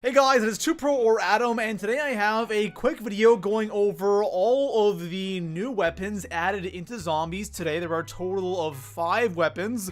Hey guys, it is ToProForuGames, and today I have a quick video going over all of the new weapons added into zombies. Today there are a total of 5 weapons,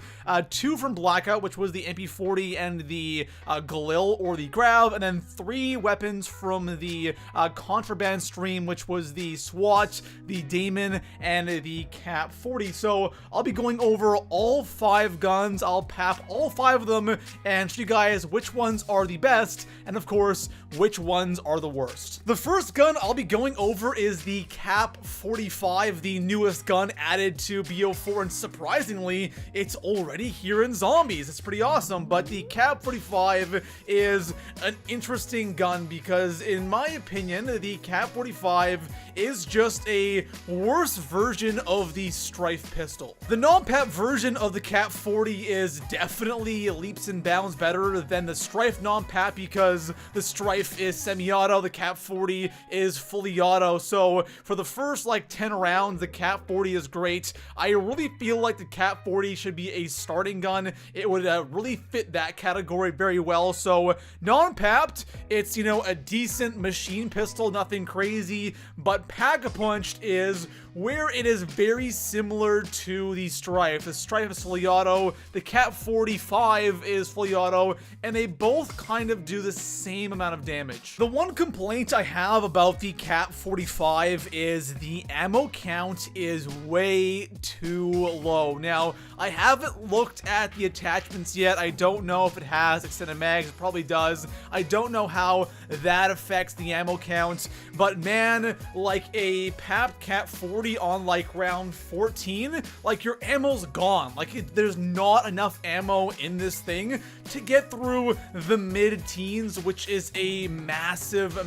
2 from Blackout, which was the MP40 and the Galil or the GRAV, and then 3 weapons from the Contraband stream, which was the SWAT, the Damon, and the MP40. So I'll be going over all 5 guns. I'll pap all 5 of them and show you guys which ones are the best, and of course, which ones are the worst. The first gun I'll be going over is the MP45, the newest gun added to BO4, and surprisingly, it's already here in zombies. It's pretty awesome, but the MP45 is an interesting gun because, in my opinion, the MP45 is just a worse version of the Strife pistol. The non-pap version of the MP40 is definitely leaps and bounds better than the Strife non-pap because the Strife is semi-auto, the MP40 is fully auto. So for the first like 10 rounds, the MP40 is great. I really feel like the MP40 should be a starting gun. It would really fit that category very well. So non-papped, it's, you know, a decent machine pistol, nothing crazy, but pack-a-punched is where it is very similar to the Strife. The Strife is fully auto, the MP45 is fully auto, and they both kind of do the same amount of damage. The one complaint I have about the MP45 is the ammo count is way too low. Now, I haven't looked at the attachments yet. I don't know if it has extended mags. It probably does. I don't know how that affects the ammo count, but man, like a MP40 on like round 14, like your ammo's gone. Like there's not enough ammo in this thing to get through the mid-teens, which is a massive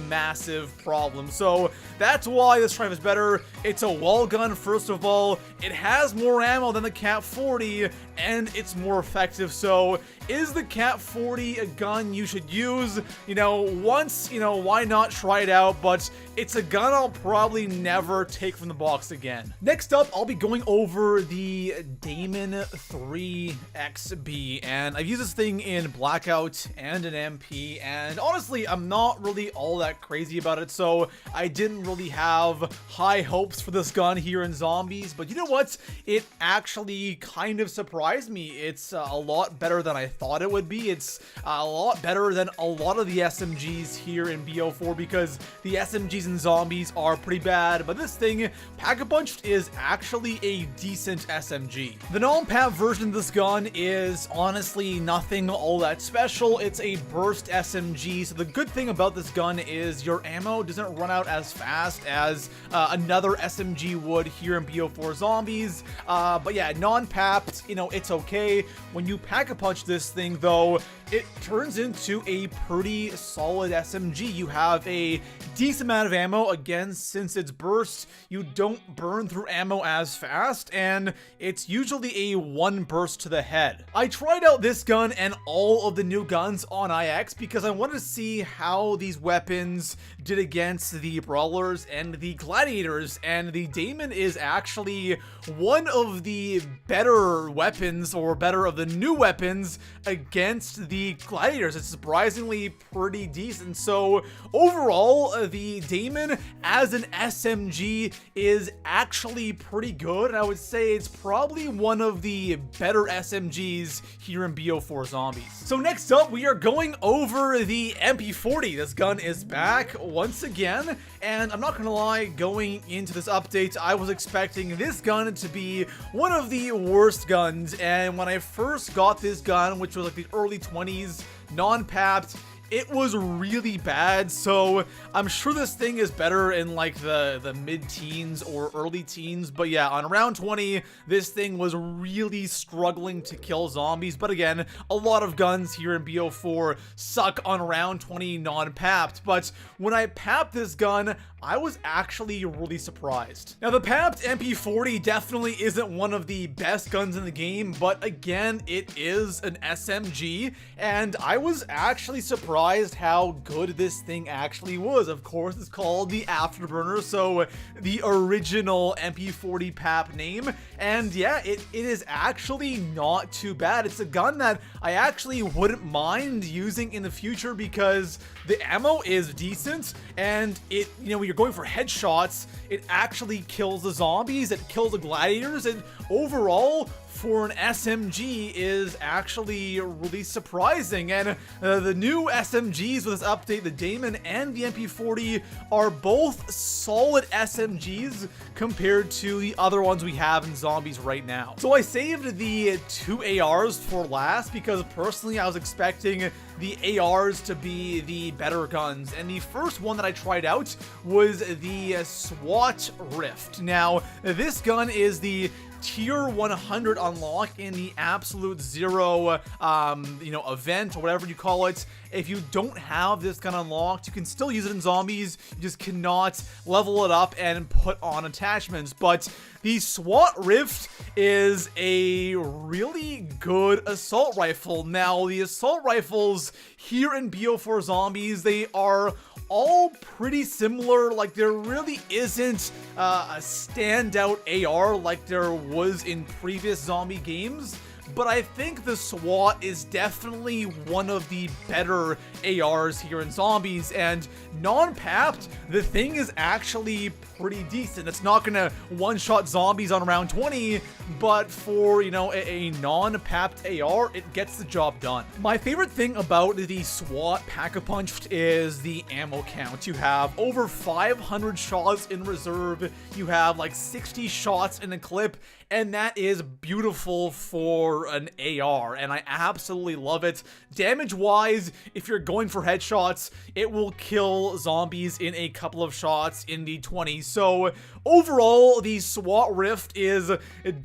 problem. So that's why this Strife is better. It's a wall gun, first of all. It has more ammo than the MP40, and it's more effective. So is the MP40 a gun you should use? You know, once, you know, why not try it out? But it's a gun I'll probably never take from the box again. Next up, I'll be going over the Damon 3XB, and I've used this thing in Blackout and an MP, and honestly, I'm not really all that crazy about it, so I didn't really have high hopes for this gun here in zombies, but you know what? It actually kind of surprised me. It's a lot better than I thought it would be. It's a lot better than a lot of the SMGs here in BO4 because the SMGs in zombies are pretty bad, but this thing, Pack-a-Punched, is actually a decent SMG. The non-pap version of this gun is honestly nothing all that special. It's a burst SMG, so the good thing about this gun is your ammo doesn't run out as fast as another SMG would here in BO4 zombies. But yeah, non-papped, you know, it's okay. When you pack-a-punch this thing though, it turns into a pretty solid SMG. You have a decent amount of ammo. Again, since it's burst, you don't burn through ammo as fast, and it's usually a 1 burst to the head. I tried out this gun and all of the new guns on IX because I wanted to see how these weapons did against the Brawlers and the Gladiators, and the Damon is actually one of the better weapons, or better of the new weapons, against the Gladiators. It's surprisingly pretty decent. So overall, the Damon as an SMG is actually pretty good, and I would say it's probably one of the better SMGs here in BO4 zombies. So next up, we are going over the MP40. This gun is back once again, and I'm not gonna lie, going into this update, I was expecting this gun to be one of the worst guns, and when I first got this gun, which was like the early 20s, non-papped, it was really bad. So I'm sure this thing is better in like the mid-teens or early teens, but yeah, on round 20 this thing was really struggling to kill zombies. But again, a lot of guns here in BO4 suck on round 20 non-papped, but when I papped this gun, I was actually really surprised. Now, the papped MP40 definitely isn't one of the best guns in the game, but again, it is an SMG, and I was actually surprised surprised how good this thing actually was. Of course, it's called the Afterburner, so the original MP40 PAP name. And yeah, it is actually not too bad. It's a gun that I actually wouldn't mind using in the future because the ammo is decent, and it, you know, when you're going for headshots, it actually kills the zombies, it kills the gladiators, and overall, for an SMG is actually really surprising. And the new SMGs with this update, the Damon and the MP40, are both solid SMGs compared to the other ones we have in zombies right now. So I saved the 2 ARs for last because personally I was expecting the ARs to be the better guns, and the first one that I tried out was the SWAT Rift. Now, this gun is the tier 100 unlock in the absolute zero event, or whatever you call it. If you don't have this gun unlocked, you can still use it in zombies, you just cannot level it up and put on attachments. But the SWAT Rift is a really good assault rifle. Now, the assault rifles here in BO4 Zombies, they are all pretty similar. Like, there really isn't a standout AR like there was in previous zombie games, but I think the SWAT is definitely one of the better ARs here in zombies, and non-papped, the thing is actually pretty decent. It's not gonna one-shot zombies on round 20, but for, you know, a non-papped AR, it gets the job done. My favorite thing about the SWAT Pack-a-Punched is the ammo count. You have over 500 shots in reserve, you have like 60 shots in a clip, and that is beautiful for an AR, and I absolutely love it. Damage-wise, if you're going for headshots, it will kill zombies in a couple of shots in the 20s. So overall, the SWAT Rift is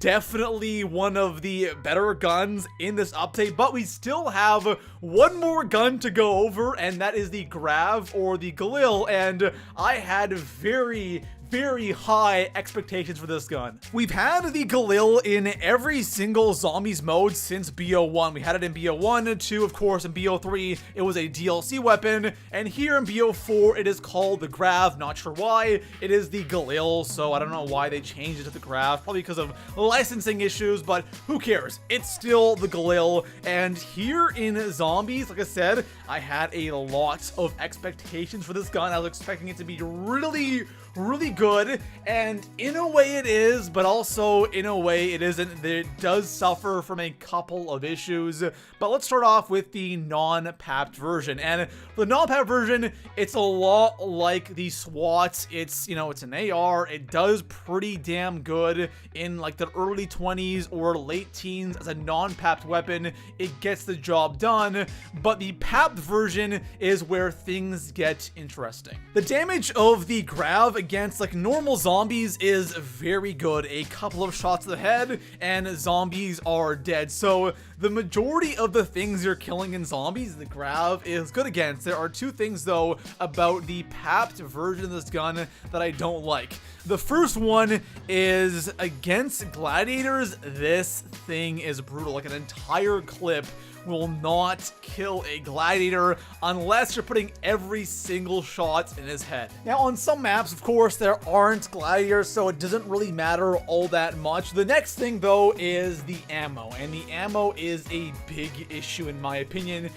definitely one of the better guns in this update, but we still have one more gun to go over, and that is the GRAV, or the Galil, and I had very high expectations for this gun. We've had the Galil in every single zombies mode since BO1. We had it in BO1, 2, of course, in BO3 it was a DLC weapon, and here in BO4 it is called the GRAV. Not sure why. It is the Galil, so I don't know why they changed it to the GRAV, probably because of licensing issues, but who cares? It's still the Galil, and here in zombies, like I said, I had a lot of expectations for this gun. I was expecting it to be really good, and in a way it is, but also in a way it isn't. It does suffer from a couple of issues, but let's start off with the non-papped version. And the non-papped version, it's a lot like the SWAT. It's, you know, it's an AR. It does pretty damn good in like the early 20s or late teens as a non-papped weapon. It gets the job done, but the papped version is where things get interesting. The damage of the GRAV against like normal zombies is very good. A couple of shots to the head and zombies are dead. So the majority of the things you're killing in zombies, the GRAV is good against. There are two things though about the papped version of this gun that I don't like. The first one is against gladiators, this thing is brutal. Like, an entire clip will not kill a gladiator unless you're putting every single shot in his head. Now, on some maps, of course, there aren't gladiators, so it doesn't really matter all that much. The next thing, though, is the ammo, and the ammo is a big issue in my opinion.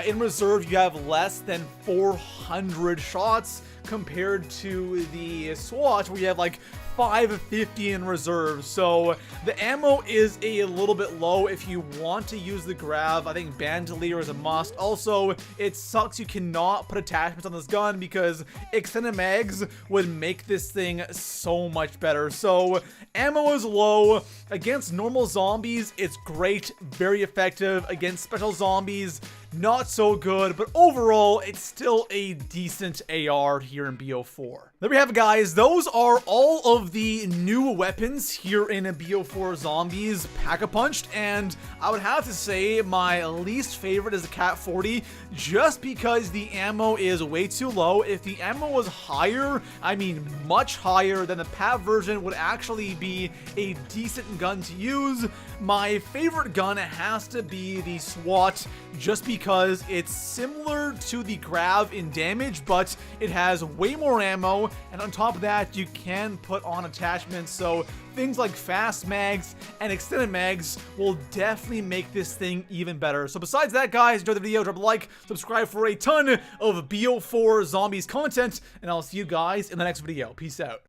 In reserve, you have less than 400 shots compared to the SWAT, where you have like 550 in reserve. So the ammo is a little bit low if you want to use the GRAV. I think bandolier is a must. Also, it sucks you cannot put attachments on this gun because extended mags would make this thing so much better. So ammo is low. Against normal zombies, it's great, very effective. Against special zombies, not so good, but overall, it's still a decent AR here in BO4. There we have it, guys. Those are all of the new weapons here in BO4 Zombies Pack-a-Punched, and I would have to say my least favorite is the Cat-40, just because the ammo is way too low. If the ammo was higher, I mean much higher, then the PAP version would actually be a decent gun to use. My favorite gun has to be the SWAT, just because because it's similar to the GRAV in damage, but it has way more ammo, and on top of that, you can put on attachments, so things like fast mags and extended mags will definitely make this thing even better. So besides that, guys, enjoy the video, drop a like, subscribe for a ton of BO4 Zombies content, and I'll see you guys in the next video. Peace out.